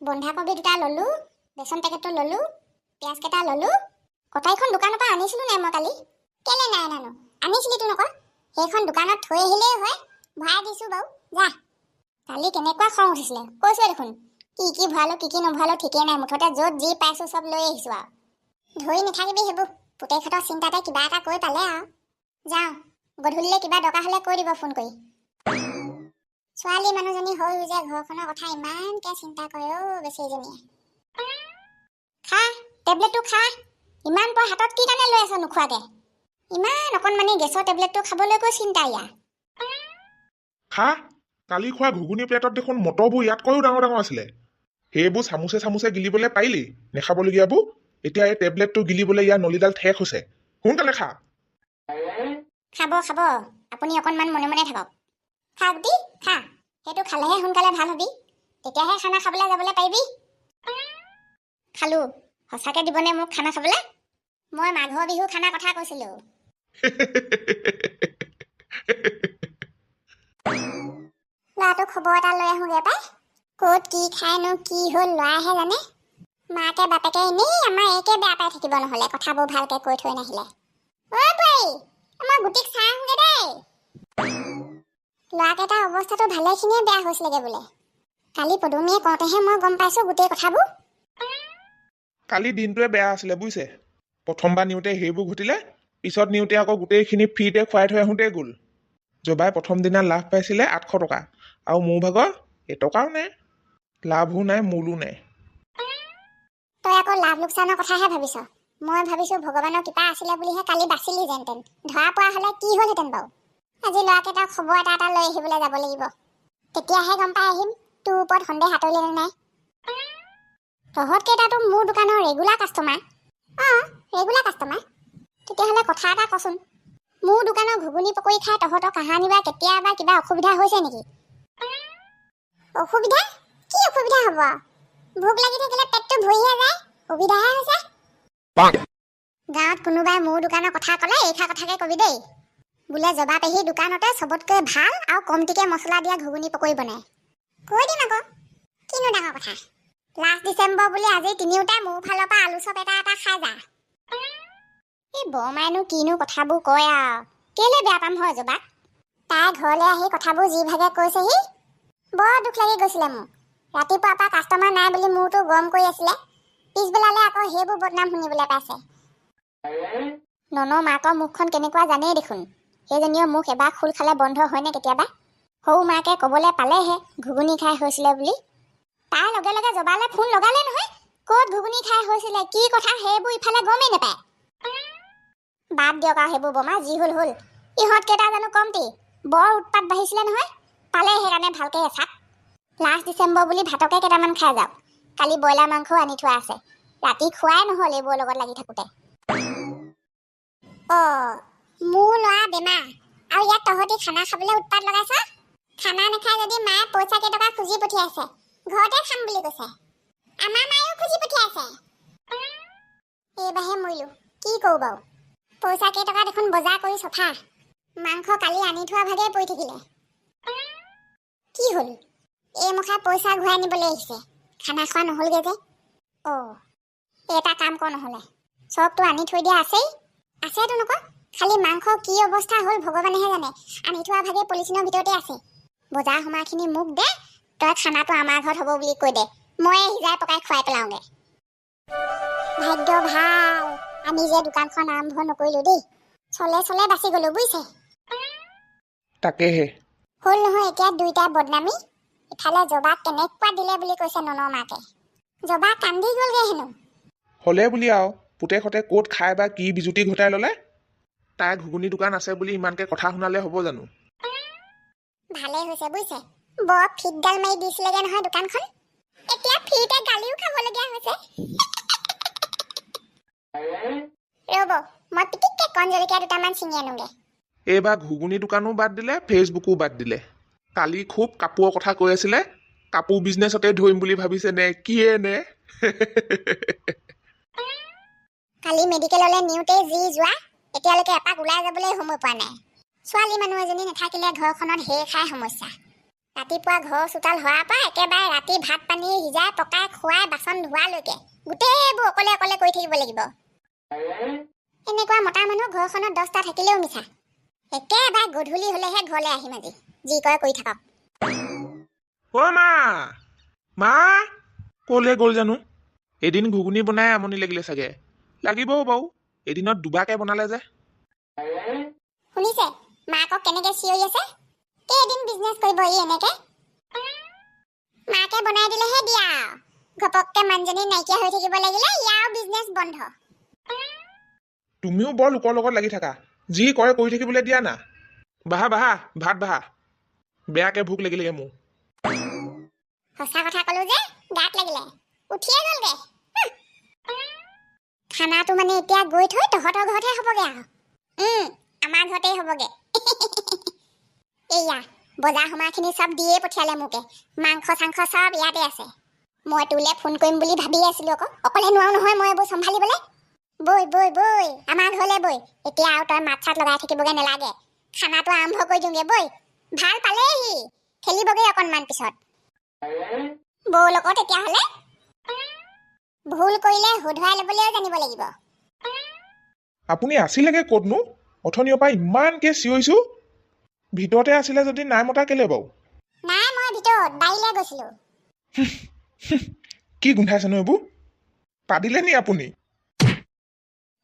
বন্ধাকবি দুটা ললো, বেচন পেকেটটো ললো, পিঁয়াজ কেইটা ললো। কটাইখন দোকানৰ পৰা আনিছিলো নাই মই কালি? কেলে নাই আনানো? আনিছিলি তো নক? সেইখন দোকানত থৈ আহিলেই হয়, ভৰাই দিছো বাৰু। যা। কালি কেনেকুৱা খং উঠিছিলে কৈছোৱে দেখোন। কি ভৰালো কি নভৰালো ঠিকেই নাই, মুঠতে য'ত যি পাইছো চব লৈ আহিছো আৰু। ধৰি নাথাকিবি সেইবোৰ, পুতেকহঁতৰ চিন্তাতে কিবা এটা কৈ পালে আৰু। যাওঁ, গধূলিলৈ কিবা দৰকাৰ হ'লে কৈ দিব ফোন কৰি। ছোৱালী মানুহজনী হৈ যে ঘৰখনৰ কথা ইমানকে চিন্তা কৰে অ' বেচেৰীজনীয়ে। খা, টেবলেটটো খা। ইমান পৰ হাতত কি কাৰণে লৈ আছ নোখোৱাকে? ইমান অকণমানি গেছৰ টেবলেটটো খাবলৈ কৈ চিন্তা ইয়াৰ। খা, কালি খোৱা ঘুগুনি প্লেটত দেখোন মটৰবোৰ ইয়াতকৈও ডাঙৰ ডাঙৰ আছিলে। সেইবোৰ চামুচে গিলিবলৈ পাৰিলি, নেখাবলগীয়াবোৰ। এতিয়া এই টেবলেটটো গিলিবলৈ ইয়াৰ নলীডাল ঠেক হৈছে। সোনকালে খা। খাব, আপুনি অকণমান মনে মনে থাকক। খা গুটি, খা। সেইটো খালেহে সোনকালে ভাল হবি, তেতিয়াহে খানা খাবলৈ যাবলৈ পাৰিবি। খালো। সঁচাকে দিবনে মোক খানা খাবলৈ? মই মাঘৰ বিহু খানা কথা কৈছিলো। ল'ৰাটো খবৰ এটা লৈ আহোঁগে পাই। ক'ত কি খায়নো কি হ'ল ল'ৰাহে জানে। মাকে বাপেকে এনেই আমাৰ একে বেয়া পাই থাকিব নহ'লে কথাবোৰ ভালকে কৈ থৈ নাহিলে। অ' বোৱাৰী, মই গুটিক চাই আহোঁগে দেই। ল'ৰাকেইটাৰ অৱস্থাটো ভালেখিনিয়ে বেয়া হৈছিলেগে বোলে। কালি পদুমীয়ে কওঁতেহে মই গম পাইছো গোটেই কথাবোৰ। কালি দিনটোৱে বেয়া আছিলে বুজিছে। প্ৰথমবাৰ নিওঁতে সেইবোৰ ঘটিলে, পিছত নিওঁতে আকৌ গোটেইখিনি ফ্ৰীতে খুৱাই থৈ আহোঁতেই গ'ল। জবাই প্ৰথম দিনা লাভ পাইছিলে 800 টকা, আৰু মোৰ ভাগৰ এটকাও নাই। লাভো নাই মূলো নাই। তই আকৌ লাভ লোকচানৰ কথাহে ভাবিছ। মই ভাবিছো ভগৱানৰ কৃপা আছিলে বুলিহে কালি বাচিলি যেনতেন। ধৰা পৰা হ'লে কি হ'লহেঁতেন বাৰু? আজি ল'ৰাকেইটাক খবৰ এটা লৈ আহিবলৈ যাব লাগিব। তেতিয়াহে গম পাই আহিম তোৰ ওপৰত সন্দেহ আঁতৰিলে নে নাই। তহঁতকেইটাতো মোৰ দোকানৰ ৰেগুলাৰ কাষ্টমাৰ। অঁ, ৰেগুলাৰ কাষ্টমাৰ। তেতিয়াহ'লে কথা এটা কচোন, মোৰ দোকানৰ ঘুগুনি পকৰি খাই তহঁতৰ কাহানি বা কেতিয়াবা কিবা অসুবিধা হৈছে নেকি? অসুবিধা? কি অসুবিধা হ'ব? ভোক লাগি থাকিলে পেটটো ভৰিহে যায়, সুবিধাহে হৈছে। গাঁৱত কোনোবাই মোৰ দোকানৰ কথা ক'লে এইষাৰ কথাকে কবি দেই, বোলে জবা পেহীৰ দোকানতে চবতকৈ ভাল আৰু কমটিকে মছলা দিয়া ঘুগুনি পকৰি বনায়। কৈ দিম আকৌ, কিনো ডাঙৰ কথা। লাষ্ট ডিচেম্বৰ বুলি আজি তিনিওটাই মোৰ ফালৰ পৰা আলু চপ এটা খাই যা। এই বৰমাইনো কিনো কথাবোৰ কয় আৰু, কেলে বেয়া পাম হয় জবাক? তাই ঘৰলৈ আহি কথাবোৰ যি ভাগে কৈছেহি, বৰ দুখ লাগি গৈছিলে মোৰ। ৰাতিপুৱাৰ পৰা কাষ্টমাৰ নাই বুলি মূৰটো গৰম কৰি আছিলে, পিছবেলালে আকৌ সেইবোৰ বদনাম শুনিবলৈ পাইছে। ননৰ মাকৰ মুখখন কেনেকুৱা জানেই দেখোন। সেইজনীও মুখ এবাৰ খোল খালে বন্ধ হয়নে কেতিয়াবা? সৰু মাকে ক'বলৈ পালেহে ঘুগুনি খাই হৈছিলে বুলি। তাৰ লগে লগে জবালে ফোন লগালে নহয়, ক'ত ঘুগুনি খাই হৈছিলে কি কথা সেইবোৰ ইফালে গমেই নাপায়। বাদ দিয়ক আৰু সেইবোৰ বমা, যি হ'ল হ'ল। ইহঁতকেইটা জানো কমটি, বৰ উৎপাত বাঢ়িছিলে নহয়। পালে সেইকাৰণে ভালকে এচাক। লাষ্ট ডিচেম্বৰ বুলি ভাতকে কেইটামান খাই যাওক। কালি ব্ৰইলাৰ মাংসও আনি থোৱা আছে, ৰাতি খোৱাই নহ'ল এইবোৰৰ লগত লাগি থাকোঁতে। অ', মোৰ ল'ৰা বেমাৰ আৰু ইয়াত তহঁতি খানা খাবলৈ উৎপাত লগাইছ? খানা নাখাই যদি মায়ে পইচা কেইটকা খুজি পঠিয়াইছে, ঘৰতে খাম বুলি কৈছে। আমাৰ মায়েও খুজি পঠিয়াইছে। এইবাৰহে মৰিলো, কি কৰোঁ বাৰু? পইচা কেইটকা দেখোন বজাৰ কৰি চফা। মাংস কালি আনি থোৱা ভাগেই পৰি থাকিলে। কি হ'ল? এই মুখা পইচা ঘূৰাই নিবলৈ আহিছে, খানা খোৱা নহ'লগে যে। অ', এটা কাম কৰ নহ'লে, চবটো আনি থৈ দিয়া আছেই। আছেতো নক, খালি মাংস কি অৱস্থা হ'ল ভগৱানেহে জানে। আনি থোৱা ভাগে পলিথিনৰ ভিতৰতে আছে। বজাৰ সমাৰখিনি মোক দে, তই খানাটো আমাৰ ঘৰত হ'ব বুলি কৈ দে, ময়ে সিজাই পকাই খুৱাই পেলাওঁগে। ভাগ্য ভাল, আমি যে দোকানখন আৰম্ভ নকৰিলো দেই। চলে বাচি গ'লো বুজিছে। তাকেহে হ'ল নহয় এতিয়া দুইটা বদনামী। ইফালে জবাক কেনেকুৱা দিলে বুলি কৈছে ননৰ মাকে। জবা কান্দি গ'লগে হেনো। হ'লে বুলি আৰু পুতেকহঁতে ক'ত খাই বা কি বিজুতি ঘটাই ল'লে। তাই ঘুগুনি দোকান আছে বুলি ইমানকে কথা শুনালে হ'ব জানো? ভালে হৈছে বুজিছে, বৰ ফিটডাল মাৰি দিছিলেগে নহয় দোকানখন। এতিয়া ফ্ৰীতে গালিও খাবলগীয়া হৈছে। ৰ'ব, মই পিটিককে কণ জলকীয়া দুটামান ছিঙি আনোগে। এইবাৰ ঘুগুনি দোকানো বাদ দিলে, ফেচবুকো বাদ দিলে। কালি খুব কাপোৰৰ কথা কৈ আছিলে, কাপোৰ বিজনেছতে ধৰিম বুলি ভাবিছে নে কিয়ে নে? কালি মেডিকেললৈ নিওঁতেই যি যোৱা, এতিয়ালৈকে এপাক ওলাই যাবলৈ সময় পোৱা নাই। ছোৱালী মানুহ এজনী নাথাকিলে ঘৰখনত হেৰ খাই সমস্যা। ৰাতিপুৱা ঘৰ চোতাল হোৱাৰ পৰা একেবাৰে ৰাতি ভাত পানী সিজাই পকাই খুৱাই বাচন ধোৱালৈকে গোটেইবোৰ অকলে অকলে কৰি থাকিব লাগিব। এনেকুৱা মতা মানুহ ঘৰখনত 10টা থাকিলেও মিছা। একেবাৰে গধূলি হলেহে ঘৰলৈ আহিম আজি। যি কৰে কৰি থাকক। অ মা, মা কলে গ'ল জানো? এদিন ঘুগুনি বনাই আমনি লাগিলে চাগে। লাগিবও বাৰু, এদিনত দুবাৰকে বনালে যে। শুনিছে মাকক কেনেকে চিঞৰি আছে? কেইদিন বিজনেছ কৰিব ই এনেকে? মাকে বনাই দিলেহে দিয়া। ঘপককে মানুহজনী নাইকিয়া হৈ থাকিব লাগিলে ইয়াৰ বিজনেছ বন্ধ। তুমিও বৰ লোকৰ লগত লাগি থাকা। যি কৰে কৰি থাকিবলৈ দিয়া না। বাহা বাহা, ভাত বাহা। বেয়াকে ভোক লাগিলেগে মোৰ। সঁচা কথা কলো যে গাত লাগিলে, উঠিয়ে গ'লগে। খানাটো মানে এতিয়া গৈ থৈ তহঁতৰ ঘৰতহে হ'বগে আৰু। আমাৰ ঘৰতেই হ'বগে। এয়া বজাৰ সমাৰখিনি চব দিয়ে পঠিয়ালে মোকে। মাংস চাংস চব ইয়াতে আছে। মই তোলে ফোন কৰিম বুলি ভাবি আছিলো আকৌ। অকলে নোৱাৰো নহয় মই এইবোৰ চম্ভালিবলৈ। বৈ বৈ বৈ আমাৰ ঘৰলে বৈ। এতিয়া আৰু তই মাত চাত লগাই থাকিবগে নালাগে। খানাটো আৰম্ভ কৰি দিওঁগে বৈ। ভাল পালেহি, খেলিবগে অকণমান পিছত। বৌ লগত তেতিয়াহ'লে ভুল কৰিলে শুধৰাই ল'বলৈও জানিব লাগিব। আপুনি আছিলেগে ক'তনো? অথনিৰ পৰা ইমানকে চিঞৰিছো। ভিতৰতে আছিলে যদি নাই মতা কেলে বাৰু? নাই মই ভিতৰত বাৰীলৈ গৈছিলো। কি গোন্ধাইছেনো এইবোৰ? পাদিলে নি আপুনি?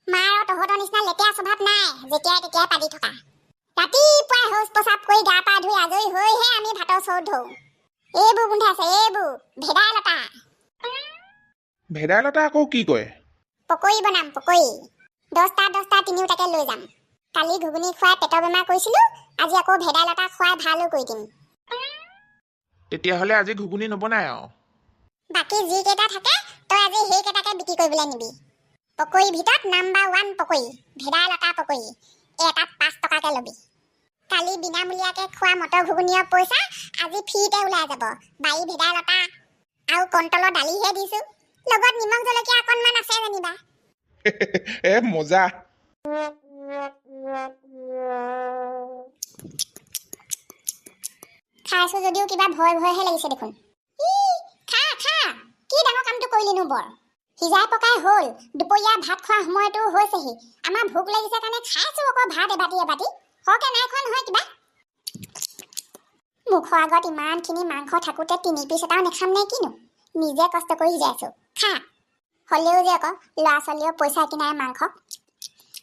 মাৰ আৰু তহঁতৰ নিচিনা লেতেৰা স্বভাৱ নাই যেতিয়াই তেতিয়াই পাদি থকা। ৰাতিপুৱাই শৌচ প্ৰস্ৰাৱ কৰি গা পা ধুই আজৰি হৈহে আমি ভাতৰ চৰুত ধৰোঁ। এইবোৰ গোন্ধাইছে, এইবোৰ ভেদাইলতা। ভেদাইলতা আকৌ কি কয়? পকৰি বনাম পকৰি। 10টা তিনিওটাকে লৈ যাম। কালি ঘুগুনি খুৱাই পেটৰ বেমাৰ কৰিছিলো, আজি আকৌ ভেদাইলতা খুৱাই ভালো কৰি দিম। তেতিয়াহ'লে আজি ঘুগুনি নবনাই আৰু? বাকী যিকেইটা থাকে তই আজি সেইকেইটাকে বিক্ৰী কৰিবলৈ নিবি। পকৰিৰ ভিতৰত নাম্বাৰ 1 পকৰি ভেদাইলতা পকৰি। এটাত 5 টকাকে ল'বি। কালি বিনামূলীয়াকে খোৱা মটৰ ঘুগুনিৰ পইচা আজি ফ্ৰীতে ওলাই যাব। বাৰী ভেদাইলতা আৰু কণ্টলৰ দালিহে দিছো, লগত নিমখ জলকীয়া অকণমান আছে যেনিবা। এ মজা। খাইছো যদিও কিবা ভয় ভয়হে লাগিছে দেখোন। খা খা, কি ডাঙৰ কামটো কৰিলিনো বৰ। সিজাই পকাই হ'ল, দুপৰীয়া ভাত খোৱা সময়টো হৈছেহি। আমাৰ ভোক লাগিছে কাৰণে খাইছো আকৌ ভাত এবাটি এবাটি। সৰহকে নাই খোৱা নহয় কিবা। মুখৰ আগত ইমানখিনি মাংস থাকোঁতে 3 পিচ এটাও নাখাম নে কিনো? নিজে কষ্ট কৰি সিজাইছো, খা। হ'লেও যে আকৌ ল'ৰা ছোৱালীও পইচা কিনাই মাংস।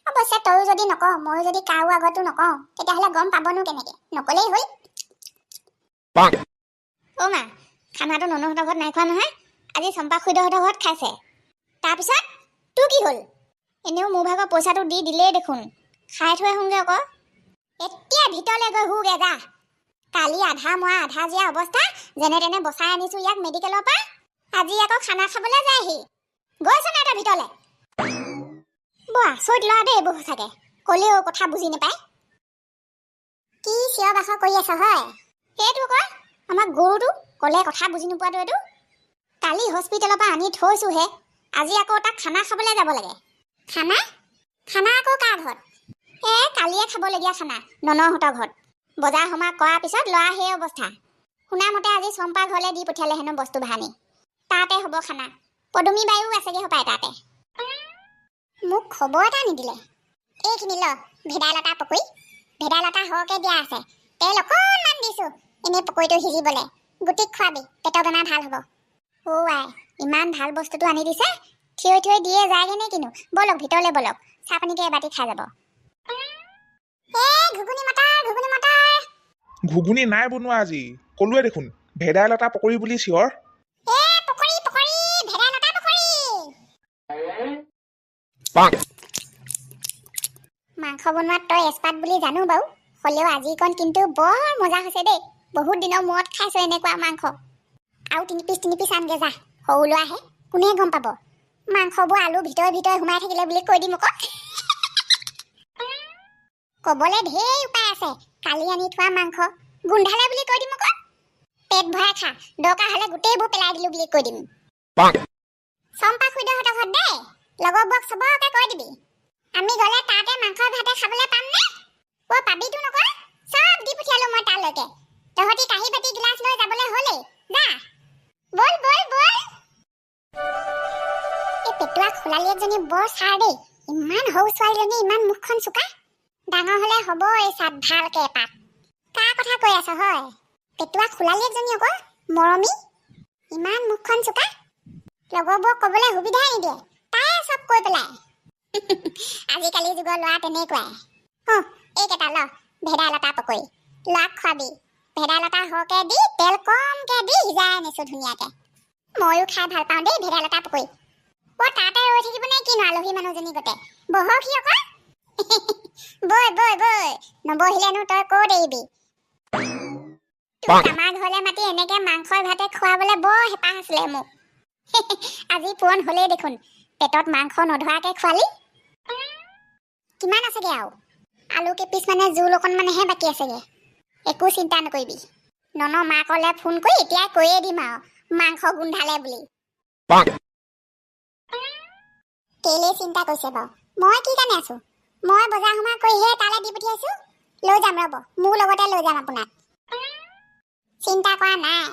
অৱশ্যে তয়ো যদি নকওঁ, ময়ো যদি কাৰো আগতো নকওঁ, তেতিয়াহ'লে গম পাবনো কেনেকে? নকলেই হ'ল। অ' মা, খানাটো ননহঁতৰ ঘৰত নাই খোৱা নহয়। আজি চম্পা খুইদহঁতৰ ঘৰত খাইছে। তাৰপিছত তোৰ কি হ'ল? এনেও মোৰ ভাগৰ পইচাটো দি দিলেই দেখোন। খাই থৈ আহোঁগৈ আকৌ। এতিয়া ভিতৰলৈ গৈ শুগে যা। কালি আধা মৰা আধা জীয়া অৱস্থা, যেনে তেনে বচাই আনিছো ইয়াক মেডিকেলৰ পৰা। আজি আকৌ খানা খাবলৈ যায়হি। গৈছ নাই তই ভিতৰলৈ? বৰ আচৰিত ল'ৰা দেই এইবোৰ সঁচাকে। ক'লেও কথা বুজি নাপায়। কি চিঞৰ বাখৰ কৰি আছ হয়? সেইটো আকৌ আমাৰ গৰুটো ক'লে কথা বুজি নোপোৱাটো এইটো। কালি হস্পিটেলৰ পৰা আনি থৈছোহে, আজি আকৌ তাক খানা খাবলৈ যাব লাগে। খানা? খানা আকৌ কাৰ ঘৰত? কালিয়ে খাবলগীয়া খানা ননহঁতৰ ঘৰত। বজাৰ সমাৰ কৰাৰ পিছত ল'ৰা সেই অৱস্থা। শুনামতে আজি চম্পা ঘৰলৈ দি পঠিয়ালে হেনো বস্তু বাহানি। তাতে হ'ব খানা। পদুমী বায়ু আছেগে হপায় তাতে। মোক খবৰ এটা নিদিলে। এইখিনি ল, ভেদাইলতা পকৰি। ভেদাইলতা সৰহকৈ দিয়া আছে, তেল অকণমান দিছো এনেই পকৰিটো সিজিবলৈ। গুটিক খোৱাবি, পেটৰ বেমাৰ ভাল হ'ব। অ' আই, ইমান ভাল বস্তুটো আনি দিছে, থিয় থিয় দিয়ে যায়গে নে কিনো? বলক ভিতৰলৈ বলক, চাহ পানীকে এবাটি খাই যাব। ঘুগুনি মটৰ, ঘুগুনি মটৰ। ঘুগুনি নাই বনোৱা আজি, ক'লোৱে দেখোন। ভেদাইলতা পকৰি বুলি চিঞৰ। পকৰি পকৰি, ভেদাইলতা পকৰি। মাংস বনোৱাত তই এক্সপাৰ্ট বুলি জানো বাৰু, হ'লেও আজিকণ কিন্তু বৰ মজা হৈছে দেই। বহুত দিনৰ মূৰত খাইছো এনেকুৱা মাংস। আৰু 3 পিচ আনগে যা, সৰু ল'ৰাহে, কোনে গম পাব? মাংসবোৰ আলু ভিতৰে ভিতৰে সোমাই থাকিলে বুলি কৈ দিম আকৌ। ক'বলৈ ঢেৰ উপায় আছে। কালি আনি থোৱা মাংস গোন্ধালে বুলি কৈ দিম আকৌ। পেট ভৰাই খা, দৰকাৰ হ'লে গোটেইবোৰ পেলাই দিলো বুলি কৈ দিম। চম্পা খুইদহঁতৰ ঘৰত দেই, লগৰবোৰক চবকে কৈ দিবি। আমি গ'লে তাতে মাংস ভাতে খাবলৈ পাম নে? পাবিতো নকয়, চব দি পঠিয়ালো মই তালৈকে। তহঁতি কাঁহী বাতি গিলাচ লৈ যাবলৈ হ'লে যা বল বল বল। এই পেটুৱা খোলালি এজনী বৰ চাৰ দেই, ইমান সৰু ছোৱালীজনী ইমান মুখখন চোকা। ডাঙৰ হলে হ'ব এই চাত ভালকে এপাত। কাৰ কথা কৈ আছ হয়? পেটুৱা খোলালি এজনী আকৌ মৰমী, ইমান মুখখন চোকা। লগৰবোৰক ক'বলৈ সুবিধাই নিদিয়ে, তাই চব কৈ পেলাই। আজিকালি যুগৰ ল'ৰা তেনেকুৱাই। এইকেইটা ল ভেদাইলতা পকৰি, ল'ৰাক খোৱাবি। ভেদাইলতা সৰহকে দি তেল কমকে দি সিজাই আনিছো ধুনীয়াকে। ময়ো খাই ভাল পাওঁ দেই ভেদাইলতা পকৰি। তাতে ৰৈ থাকিব নে কিনো আলহী মানুহজনী গতে, বহকহি আকৌ। বৈ বৈ বৈ, নবহিলেনো তই ক'ত এৰিবি? তোক আমাৰ ঘৰলে মাতি এনেকে মাংসই ভাতে খুৱাবলৈ বৰ হেঁপাহ আছিলে মোক। আজি পূৰণ হ'লেই দেখোন, পেটত মাংস নধৰাকে খোৱালি। কিমান আছেগে আৰু? আলু কেইপিচ মানে জোল অকণমানেহে বাকী আছেগে। একো চিন্তা নকৰিবি, নন মাকলে ফোন কৰি এতিয়াই কৈয়ে দিম আৰু মাংস গোন্ধালে বুলি। কেলে চিন্তা কৰিছে বাৰু? মই কি কাৰণে আছো? মই বজাৰ সমাৰ কৰিহে তালে দি পঠিয়াইছো। লৈ যাম ৰ'ব, মোৰ লগতে লৈ যাম আপোনাক। চিন্তা কৰা নাই,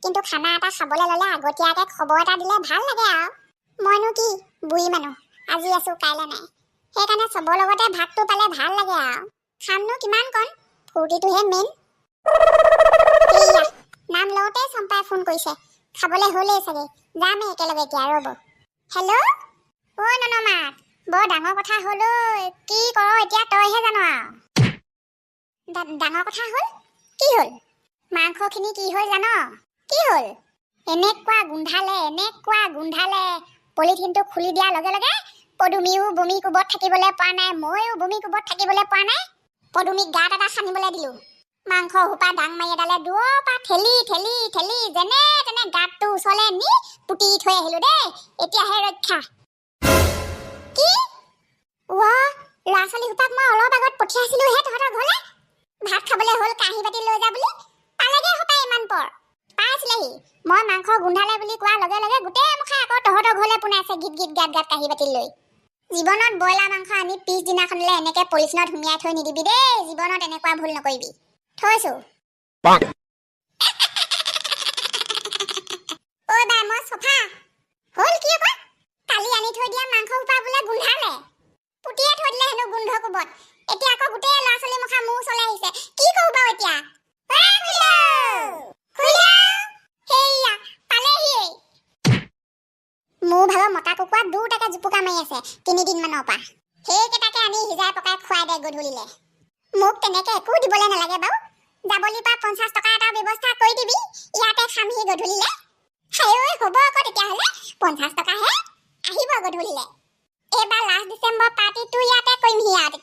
কিন্তু খানা এটা খাবলৈ ল'লে আগতীয়াকে খবৰ এটা দিলে ভাল লাগে আৰু। মইনো কি বুঢ়ী মানুহ, আজি আছো কাইলৈ নাই। সেইকাৰণে চবৰ লগতে ভাতটো পালে ভাল লাগে আৰু। খামনো কিমান কণ, ফূৰ্তিটোহে মেইন। এইয়া নাম লওঁতে চম্পাই ফোন কৰিছে, খাবলৈ হ'লেই চাগে। যামেই একেলগে এতিয়া, ৰ'ব। হেল্ল', ননমা, বৰ ডাঙৰ কথা হ'ল ঐ। কি কৰ এতিয়া তইহে জান আৰু। ডাঙৰ কথা হ'ল? কি হ'ল? মাংসখিনি কি হ'ল জান? কি হ'ল? এনেকুৱা গোন্ধালে। পলিথিনটো খুলি দিয়াৰ লগে লগে পদুমিও বমি কোবত থাকিবলৈ পৰা নাই, ময়ো বমি কোবত থাকিবলৈ পৰা নাই। পদুমিক গাত এটা সানিবলৈ দিলো। মাংস সোপা ডাং মাৰি এডালে দূৰৰ পৰা ঠেলি ঠেলি ঠেলি যেনে তেনে গাতটো ওচৰলৈ নি পুতি থৈ আহিলো দেই। এতিয়াহে ৰক্ষা। কি? ল'ৰা ছোৱালী সোপাক মই অলপ আগত পঠিয়াইছিলোহে তহঁতৰ ঘৰলৈ। ভাত খাবলৈ হ'ল কাঁহী বাতি লৈ যা বুলি, পালেগে হপাই ইমান পৰ। পাইছিলেহি, মই মাংস গোন্ধালে বুলি কোৱাৰ লগে লগে গোটেই মুখা আকৌ তহঁতৰ ঘৰলৈ পোনাইছে গীত গীত গাত গাত কাঁহী বাতি লৈ। জীৱনত ব্ৰইলাৰ মাংস আনি পিছদিনাখনলৈ এনেকে পলিথিনত সুমিয়াই থৈ নিদিবি দেই। জীৱনত এনেকুৱা ভুল নকৰিবি। থৈছো। ঐ বাই, মই চফা হ'ল কি আকৌ? কালি আনি থৈ দিয়া মাংস সোপা বোলে গোন্ধালে। পুতিয়ে থৈ দিলে হেনো গোন্ধ কোবত। এতিয়া আকৌ গোটেই ল'ৰা ছোৱালী মুখা মোৰ ওচৰলৈ আহিছে। কি কৰো বাৰু এতিয়া? সেইয়া পালেহি। মোৰ ভাগৰ মতা কুকুৰা দুটাকে জুপুকা মাৰি আছে 3 দিনমানৰ পৰা। সেইকেইটাকে আনি সিজাই পকাই খুৱাই দে গধূলিলে। মোক তেনেকে একো দিবলৈ নালাগে বাৰু। যাবলি পৰা 50 টকা এটা ব্যৱস্থা কৰি দিবি, ইয়াতে খামহি গধূলিলে। হায়ৈ হ'ব আকৌ তেতিয়াহ'লে, 50 টকাহে আহিব গধূলিলে। এইবাৰ লাষ্ট ডিচেম্বৰ পাৰ্টিটো ইয়াতে কৰিমহি আৰু।